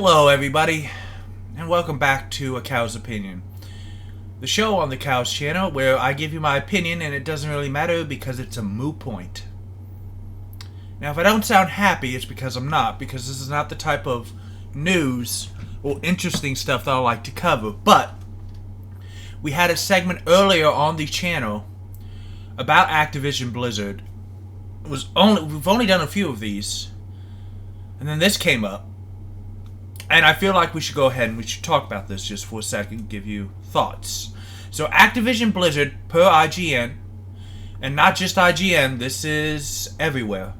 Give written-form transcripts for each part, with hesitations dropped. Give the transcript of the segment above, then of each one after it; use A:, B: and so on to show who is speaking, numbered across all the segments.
A: Hello everybody, and welcome back to A Cow's Opinion, the show on the Cow's channel where I give you my opinion and it doesn't really matter because it's a moot point. Now if I don't sound happy, it's because I'm not, because this is not the type of news or interesting stuff that I like to cover. But we had a segment earlier on the channel about Activision Blizzard. We've only done a few of these, and then this came up. And I feel like we should go ahead and we should talk about this just for a second, give you thoughts. So Activision Blizzard, per IGN, and not just IGN, this is everywhere.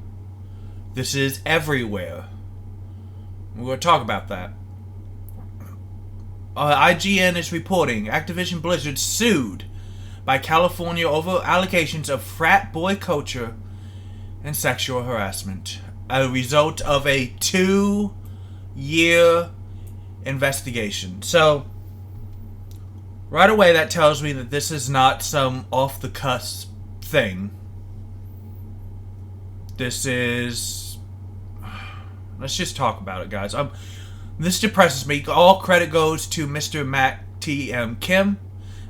A: This is everywhere. We're going to talk about that. IGN is reporting Activision Blizzard sued by California over allegations of frat boy culture and sexual harassment, a result of a 2-year investigation. So right away that tells me that this is not some off the cusp thing. This is, let's just talk about it, guys. This depresses me. All credit goes to Mr. Matt T.M. Kim.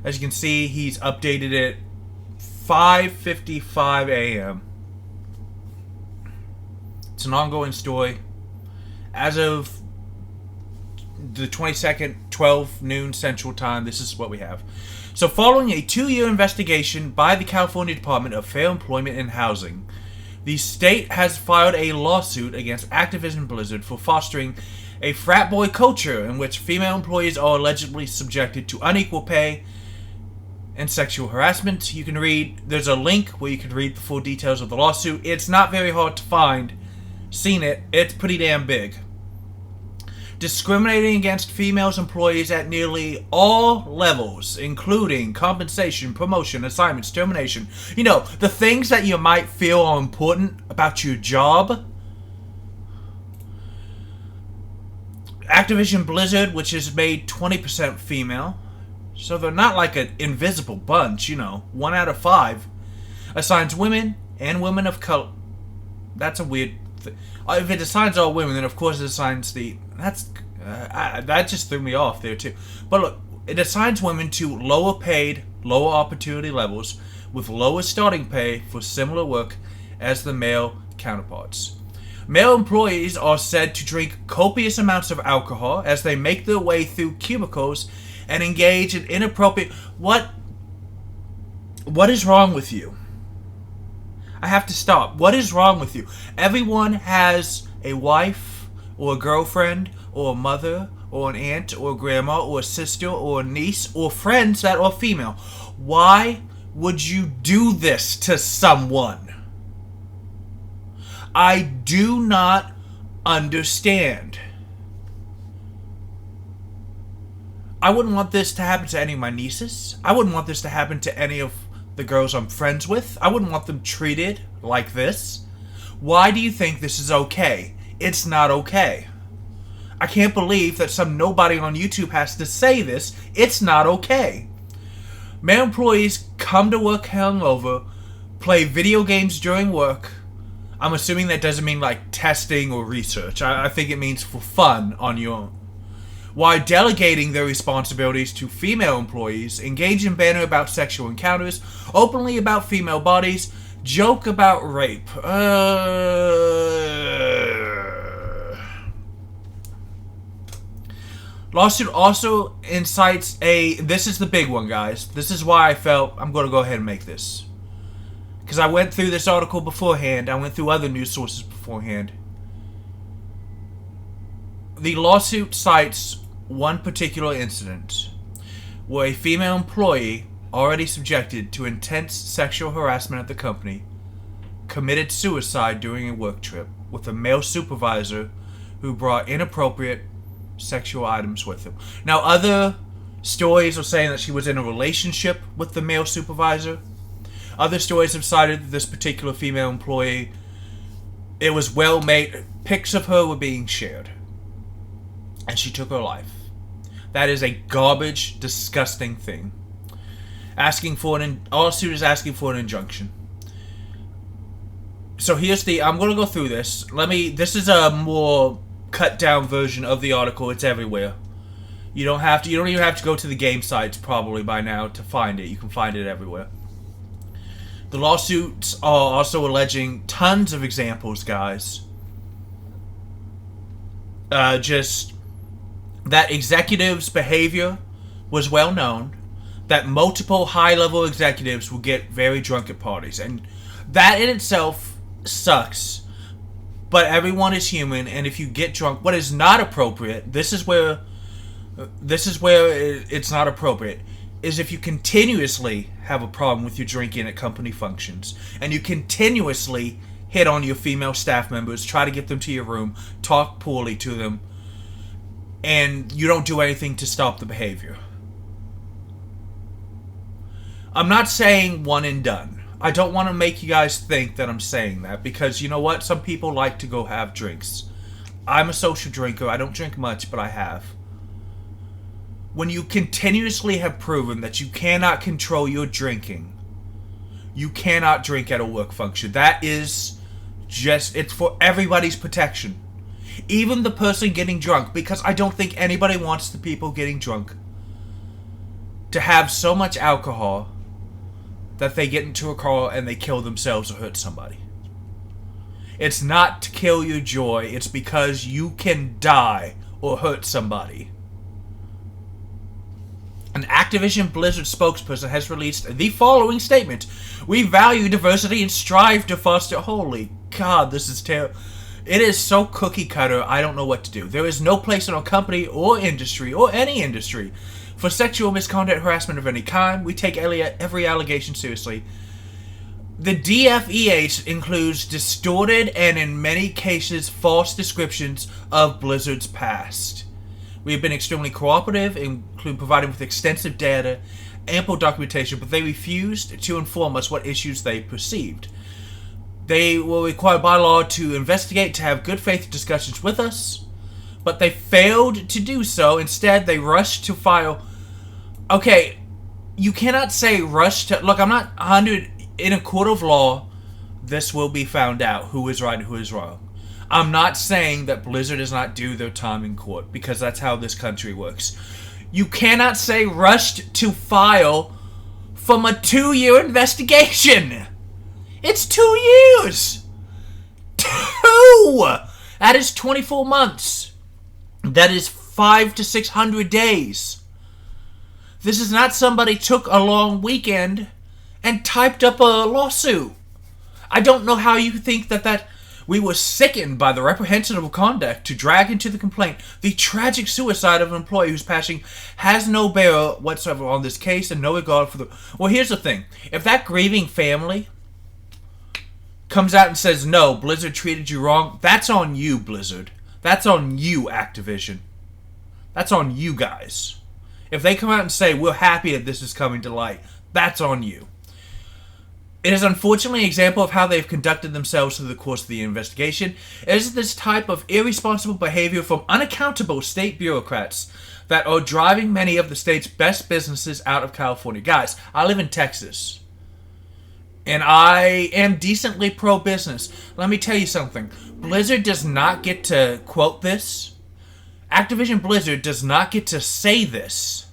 A: As you can see, he's updated it 5:55 a.m. It's an ongoing story. As of the 22nd, 12 noon Central Time, this is what we have. So following a 2-year investigation by the California Department of Fair Employment and Housing, the state has filed a lawsuit against Activision Blizzard for fostering a frat boy culture in which female employees are allegedly subjected to unequal pay and sexual harassment. You can read, there's a link where you can read the full details of the lawsuit. It's not very hard to find. Seen it, it's pretty damn big. Discriminating against female employees at nearly all levels, including compensation, promotion, assignments, termination. You know, the things that you might feel are important about your job. Activision Blizzard, which is made 20% female, so they're not like an invisible bunch, you know, 1 out of 5, assigns women and women of color. That's a weird thing. If it assigns all women, then of course it assigns the... that just threw me off there too. But look, it assigns women to lower paid, lower opportunity levels with lower starting pay for similar work as the male counterparts. Male employees are said to drink copious amounts of alcohol as they make their way through cubicles and engage in inappropriate... What is wrong with you? I have to stop. What is wrong with you? Everyone has a wife or a girlfriend or a mother or an aunt or a grandma or a sister or a niece or friends that are female. Why would you do this to someone? I do not understand. I wouldn't want this to happen to any of my nieces. I wouldn't want this to happen to any of the girls I'm friends with. I wouldn't want them treated like this. Why do you think this is okay? It's not okay. I can't believe that some nobody on YouTube has to say this. It's not okay. Male employees come to work hungover, play video games during work. I'm assuming that doesn't mean like testing or research. I think it means for fun on your own. While delegating their responsibilities to female employees, engage in banter about sexual encounters, openly about female bodies, joke about rape. Lawsuit also incites a... This is the big one, guys. This is why I felt I'm going to go ahead and make this. Because I went through this article beforehand. I went through other news sources beforehand. The lawsuit cites one particular incident where a female employee, already subjected to intense sexual harassment at the company, committed suicide during a work trip with a male supervisor who brought inappropriate sexual items with him. Now, other stories are saying that she was in a relationship with the male supervisor. Other stories have cited that this particular female employee, it was well made. Pics of her were being shared. And she took her life. That is a garbage, disgusting thing. Lawsuit is asking for an injunction. So here's the... I'm going to go through this. This is a more cut down version of the article. It's everywhere. You don't even have to go to the game sites probably by now to find it. You can find it everywhere. The lawsuits are also alleging tons of examples, guys. Just that executives' behavior was well known. That multiple high-level executives will get very drunk at parties. And that in itself sucks. But everyone is human, and if you get drunk, what is not appropriate, this is where it's not appropriate, is if you continuously have a problem with your drinking at company functions, and you continuously hit on your female staff members, try to get them to your room, talk poorly to them, and you don't do anything to stop the behavior. I'm not saying one and done. I don't want to make you guys think that I'm saying that, because you know what? Some people like to go have drinks. I'm a social drinker. I don't drink much, but I have. When you continuously have proven that you cannot control your drinking, you cannot drink at a work function. That is just, it's for everybody's protection. Even the person getting drunk, because I don't think anybody wants the people getting drunk to have so much alcohol that they get into a car and they kill themselves or hurt somebody. It's not to kill your joy, it's because you can die or hurt somebody. An Activision Blizzard spokesperson has released the following statement. We value diversity and strive to foster... Holy God, this is terrible. It is so cookie cutter, I don't know what to do. There is no place in our company or industry, or any industry, for sexual misconduct, harassment of any kind. We take every allegation seriously. The DFEH includes distorted and in many cases false descriptions of Blizzard's past. We have been extremely cooperative, including providing with extensive data, ample documentation, but they refused to inform us what issues they perceived. They were required by law to investigate, to have good faith discussions with us, but they failed to do so. Instead, they rushed to file... Okay, you cannot say rush to... Look, I'm not 100... In a court of law, this will be found out, who is right and who is wrong. I'm not saying that Blizzard does not do their time in court, because that's how this country works. You cannot say rushed to file from a 2-year investigation. It's 2 years. 2! That is 24 months. That is 500 to 600 days. This is not somebody took a long weekend and typed up a lawsuit. I don't know how you think that we were sickened by the reprehensible conduct to drag into the complaint the tragic suicide of an employee whose passing has no bearer whatsoever on this case and no regard for the... Well, here's the thing. If that grieving family comes out and says, no, Blizzard treated you wrong, that's on you, Blizzard. That's on you, Activision. That's on you guys. If they come out and say, we're happy that this is coming to light, that's on you. It is unfortunately an example of how they've conducted themselves through the course of the investigation. It is this type of irresponsible behavior from unaccountable state bureaucrats that are driving many of the state's best businesses out of California. Guys, I live in Texas, and I am decently pro-business. Let me tell you something. Blizzard does not get to quote this. Activision Blizzard does not get to say this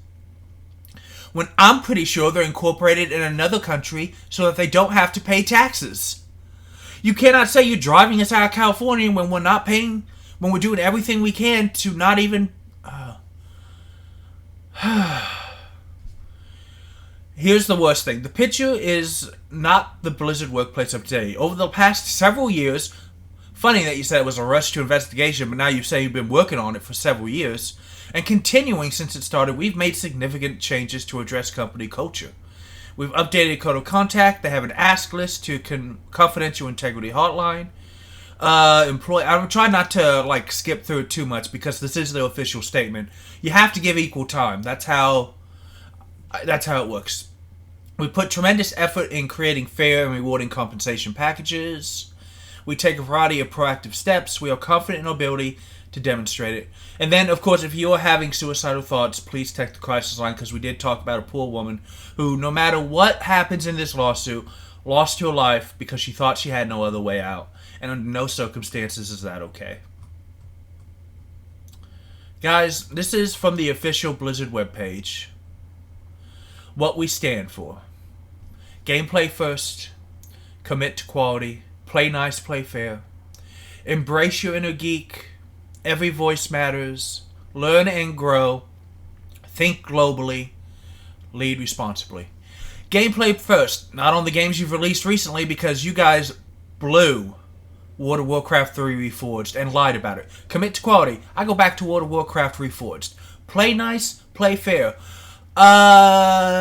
A: when I'm pretty sure they're incorporated in another country so that they don't have to pay taxes. You cannot say you're driving us out of California when we're not paying, when we're doing everything we can to not even... Here's the worst thing. The picture is not the Blizzard workplace of today. Over the past several years... Funny that you said it was a rush to investigation, but now you say you've been working on it for several years. And continuing since it started, we've made significant changes to address company culture. We've updated Code of Contact. They have an ask list to confidential integrity hotline. I'm trying not to skip through it too much because this is the official statement. You have to give equal time. That's how it works. We put tremendous effort in creating fair and rewarding compensation packages. We take a variety of proactive steps. We are confident in our ability to demonstrate it. And then, of course, if you're having suicidal thoughts, please text the crisis line, because we did talk about a poor woman who, no matter what happens in this lawsuit, lost her life because she thought she had no other way out. And under no circumstances is that okay. Guys, this is from the official Blizzard webpage. What we stand for. Gameplay first. Commit to quality. Play nice, play fair. Embrace your inner geek. Every voice matters. Learn and grow. Think globally. Lead responsibly. Gameplay first. Not on the games you've released recently, because you guys blew World of Warcraft 3 Reforged and lied about it. Commit to quality. I go back to World of Warcraft Reforged. Play nice, play fair. I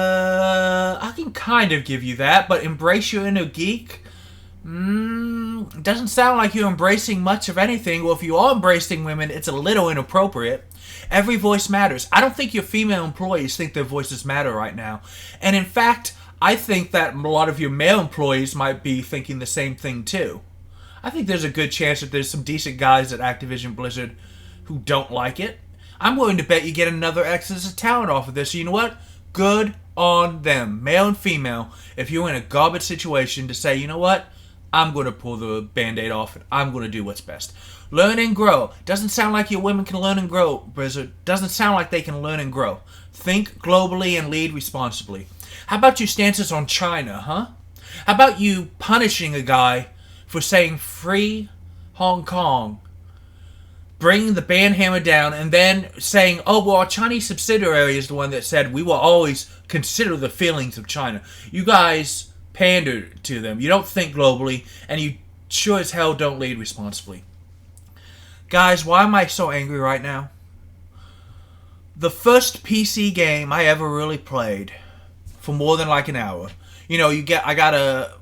A: can kind of give you that, but embrace your inner geek? Doesn't sound like you're embracing much of anything. Well, if you are embracing women, it's a little inappropriate. Every voice matters. I don't think your female employees think their voices matter right now. And in fact, I think that a lot of your male employees might be thinking the same thing too. I think there's a good chance that there's some decent guys at Activision Blizzard who don't like it. I'm willing to bet you get another Exodus of talent off of this. So you know what? Good on them, male and female. If you're in a garbage situation, to say, you know what? I'm going to pull the Band-Aid off and I'm going to do what's best. Learn and grow. Doesn't sound like your women can learn and grow, Blizzard. Doesn't sound like they can learn and grow. Think globally and lead responsibly. How about your stances on China, huh? How about you punishing a guy for saying free Hong Kong, bringing the ban hammer down, and then saying, oh, well, our Chinese subsidiary is the one that said we will always consider the feelings of China. You guys pander to them. You don't think globally, and you sure as hell don't lead responsibly. Guys, why am I so angry right now? The first PC game I ever really played for more than like an hour. You know, I got a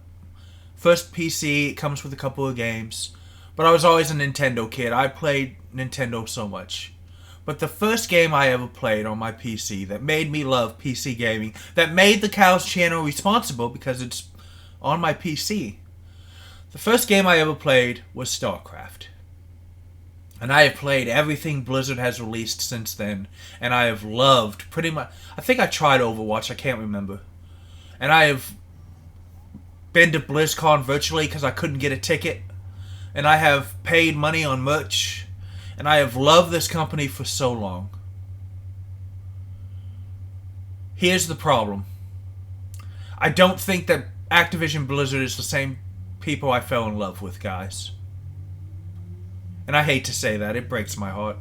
A: first PC, it comes with a couple of games. But I was always a Nintendo kid. I played Nintendo so much. But the first game I ever played on my PC that made me love PC gaming, that made the Cows channel responsible because it's on my PC. The first game I ever played was StarCraft. And I have played everything Blizzard has released since then. And I have loved pretty much... I think I tried Overwatch, I can't remember. And I have been to BlizzCon virtually because I couldn't get a ticket. And I have paid money on merch. And I have loved this company for so long. Here's the problem. I don't think that Activision Blizzard is the same people I fell in love with, guys. And I hate to say that. It breaks my heart.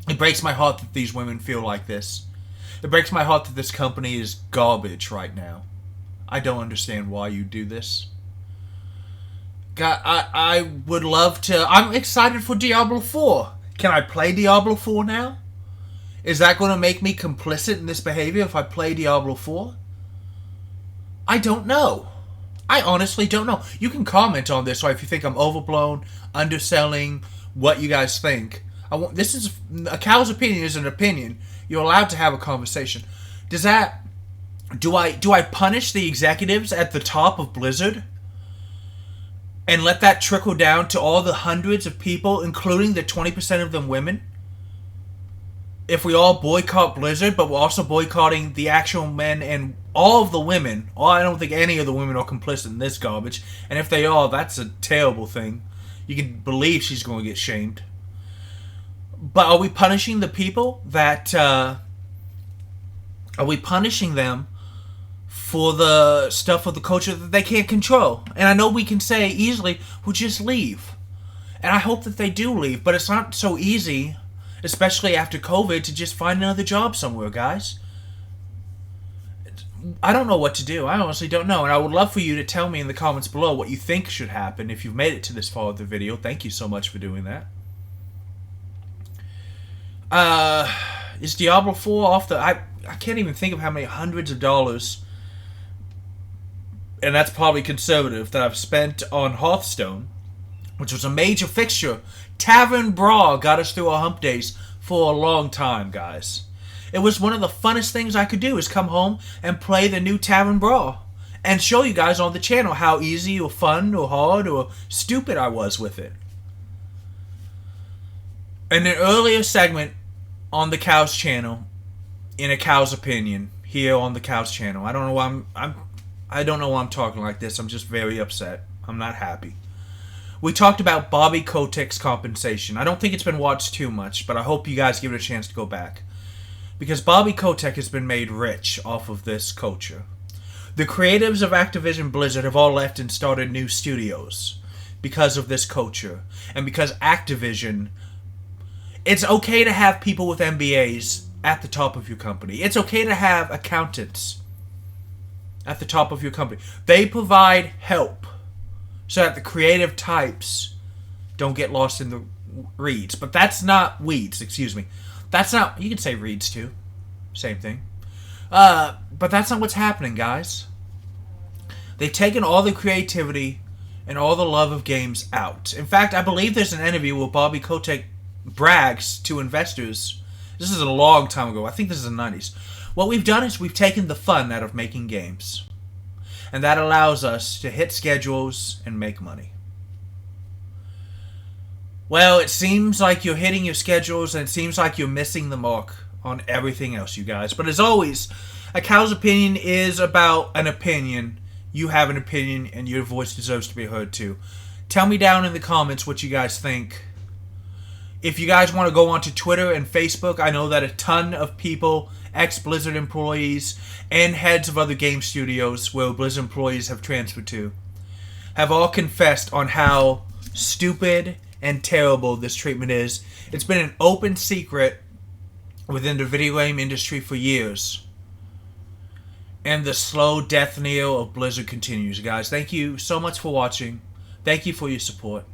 A: It breaks my heart that these women feel like this. It breaks my heart that this company is garbage right now. I don't understand why you do this. God, I would love to... I'm excited for Diablo 4. Can I play Diablo 4 now? Is that going to make me complicit in this behavior if I play Diablo 4? I don't know. I honestly don't know. You can comment on this, or if you think I'm overblown, underselling, what you guys think. This is... A cow's opinion is an opinion. You're allowed to have a conversation. Does that... Do I punish the executives at the top of Blizzard? And let that trickle down to all the hundreds of people, including the 20% of them women? If we all boycott Blizzard, but we're also boycotting the actual men and all of the women. Well, I don't think any of the women are complicit in this garbage. And if they are, that's a terrible thing. You can believe she's going to get shamed. But are we punishing the people that... Are we punishing them for the stuff of the culture that they can't control? And I know we can say easily, well, just leave. And I hope that they do leave, but it's not so easy, especially after COVID, to just find another job somewhere, guys. I don't know what to do. I honestly don't know. And I would love for you to tell me in the comments below what you think should happen if you've made it to this far of the video. Thank you so much for doing that. Is Diablo 4 off the... I can't even think of how many hundreds of dollars, and that's probably conservative, that I've spent on Hearthstone, which was a major fixture. Tavern Brawl got us through our hump days for a long time, guys. It was one of the funnest things I could do, is come home and play the new Tavern Brawl and show you guys on the channel how easy or fun or hard or stupid I was with it. In an earlier segment on the Cow's channel, in a Cow's opinion, here on the Cow's channel, I don't know why I'm talking like this. I'm just very upset. I'm not happy. we talked about Bobby Kotick's compensation. I don't think it's been watched too much, but I hope you guys give it a chance to go back. Because Bobby Kotick has been made rich off of this culture. The creatives of Activision Blizzard have all left and started new studios because of this culture. And because Activision... It's okay to have people with MBAs at the top of your company. It's okay to have accountants at the top of your company. They provide help so that the creative types don't get lost in the weeds. But that's not weeds, excuse me. That's not... You can say reeds too. Same thing. But that's not what's happening, guys. They've taken all the creativity and all the love of games out. In fact, I believe there's an interview where Bobby Kotick brags to investors. This is a long time ago. I think this is the 90s. What we've done is we've taken the fun out of making games. And that allows us to hit schedules and make money. Well, it seems like you're hitting your schedules and it seems like you're missing the mark on everything else, you guys. But as always, a cow's opinion is about an opinion. You have an opinion and your voice deserves to be heard too. Tell me down in the comments what you guys think. If you guys want to go onto Twitter and Facebook, I know that a ton of people, ex-Blizzard employees, and heads of other game studios where Blizzard employees have transferred to, have all confessed on how stupid and terrible this treatment is. It's been an open secret within the video game industry for years. And the slow death knell of Blizzard continues, guys. Thank you so much for watching. Thank you for your support.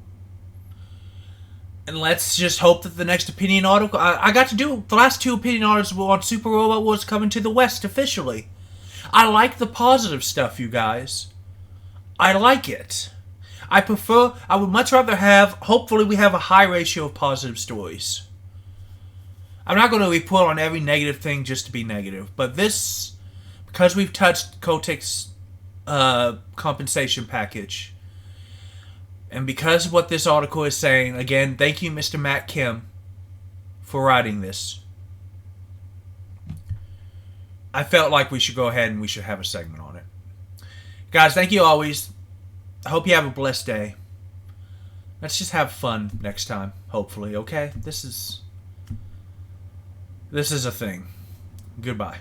A: And let's just hope that the next opinion article... I got to do... The last two opinion articles were on Super Robot Wars coming to the West officially. I like the positive stuff, you guys. I like it. I would much rather have... Hopefully we have a high ratio of positive stories. I'm not going to report on every negative thing just to be negative. But this... Because we've touched Kotick's compensation package... And because of what this article is saying, again, thank you, Mr. Matt Kim, for writing this. I felt like we should go ahead and we should have a segment on it. Guys, thank you always. I hope you have a blessed day. Let's just have fun next time, hopefully, okay? This is a thing. Goodbye.